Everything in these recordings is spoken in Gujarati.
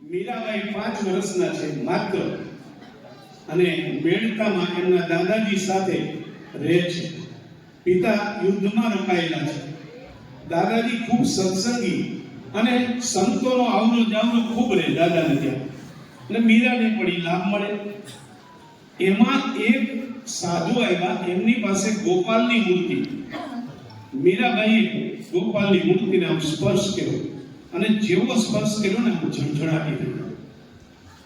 મીરાબાઈ 5 વર્ષના છે માત્ર, અને મેળતામાં એમના દાદાજી સાથે રહે છે. પિતા યુદ્ધમાં રોકાયેલા છે. દાદાજી ખૂબ સત્સંગી અને સંતોનો આવનો જાવનો ખૂબ રહે દાદાને ત્યાં, એટલે મીરાને પણ લાભ મળે. એમાં એક સાધુ આવ્યા, એમની પાસે ગોપાલની મૂર્તિ. મીરાબાઈએ ગોપાલની મૂર્તિને આમ સ્પર્શ કર્યો, અને જેવો સ્પર્શ કર્યો ને ઝણઝણાટી થઈ.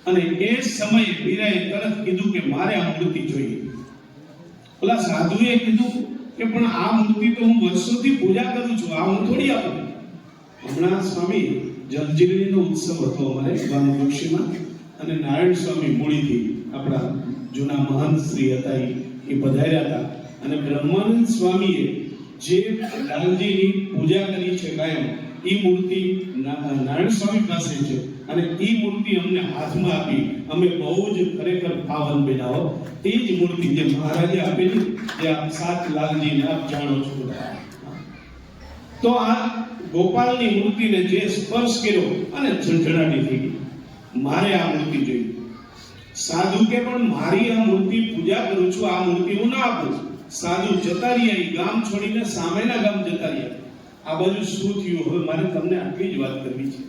અને એ સમયે મીરાએ તરત કીધું કે મારે આ મૂર્તિ જોઈએ. ઓલા સાધુએ કીધું કે પણ આ મૂર્તિ તો હું વર્ષોથી પૂજા કરું છું, આ હું થોડી આપું. હમણાં સ્વામી જલજીલણીનો ઉત્સવ હતો અમારે ગામમાં, અને નારાયણ સ્વામી મૂળીથી આપણા જૂના મહંત શ્રી હતા એ પધાર્યા હતા. અને બ્રહ્માનંદ સ્વામીએ જે લાલજીની પૂજા કરી છે કાયમ, એ મૂર્તિ નારાયણ સ્વામી પાસે છે, અને એ મૂર્તિ અમને હાથમાં આપી. અમે બહુ જ ખરેખર પાવન બનાવો. તે જ મૂર્તિ જે મહારાજે આપેલી, જે આપ 7 લાલજીને આપ જાણો છો બધા. તો આ ગોપાલની મૂર્તિને જે સ્પર્શ કર્યો અને ઝણઝણાટી થઈ ગઈ. મારે આ મૂર્તિ જોઈએ. સાધુ કે પણ મારી આ મૂર્તિ પૂજા કરું છું, આ મૂર્તિ હું ના આપું. સાધુ જતા રહ્યા, ગામ છોડીને સામેના ગામ જતા રહ્યા. આ બાજુ શું થયું હવે મારે તમને આટલી જ વાત કરવી છે.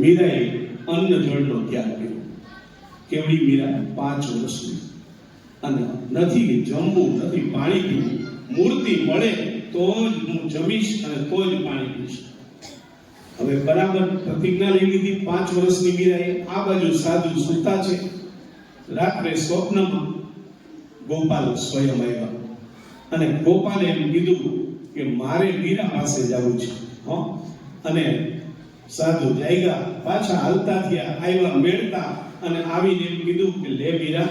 મીરાએ અન્ન જળનો ત્યાગ કર્યો. કેવડી મીરા? 5 વર્ષની, અને નથી જમવું, નથી પાણી પીવું. મૂર્તિ મળે તો જ હું જમીશ અને તો જ પાણી પીશ. હવે બરાબર પ્રતિજ્ઞા લઈ લીધી. 5 વર્ષની મીરાએ. આ બાજુ સાધુ સૂતા છે. રાત્રે સ્વપ્નમાં ગોપાલ સ્વયં આવ્યા, અને ગોપાલે એમ કીધું કે મારે મીરા પાસે જવું છે. અને સાધુ જાગ્યા, પાછા હાલતા થયા, આવ્યા મેળતા, અને આવીને એમ કીધું કે લે મીરા,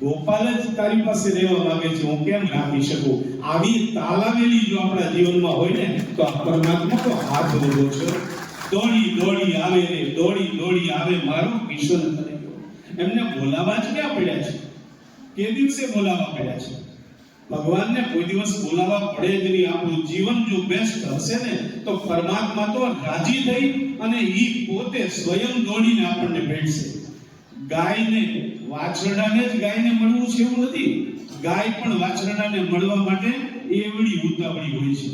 ગોપાલ જ તારી પાસે રહેવા માંગે છે, હું કેમ રાખી શકું? આવી તાલાવેલી જો આપણા જીવનમાં હોય ને, તો આ પરમાત્મા તો હાથ ઉભો છે. દોડી દોડી આવે રે, દોડી દોડી આવે મારો કિશન કરે. એમને બોલાવા જ ક્યાં પડ્યા છે? કે દિવસે બોલાવા પડ્યા છે? ભગવાનને કોઈ દિવસ બોલાવા પડે જ નહીં. આપણું જીવન જો બેસ્ટ હશે ને, તો પરમાત્મા તો રાજી થઈ અને ઈ પોતે સ્વયં દોડીને આપણને ભેટશે. ગાયને, વાછરડાને જ ગાયને મળવું છે એવું નથી. ગાય પણ વાછરડાને મળવા માટે એવડી ઉતાવળી હોય છે.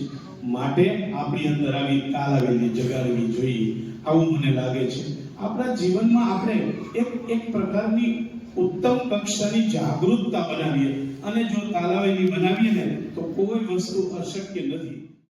માટે આપણી અંદર આવી તાલાવેલી જગાડવી જોઈએ, આવું મને લાગે છે. આપણા જીવનમાં આપણે એક પ્રકારની ઉત્તમ કક્ષાની જાગૃતતા બનાવીએ, અને જો તાલાવેલી બનાવીએ ને, તો કોઈ વસ્તુ અશક્ય નથી.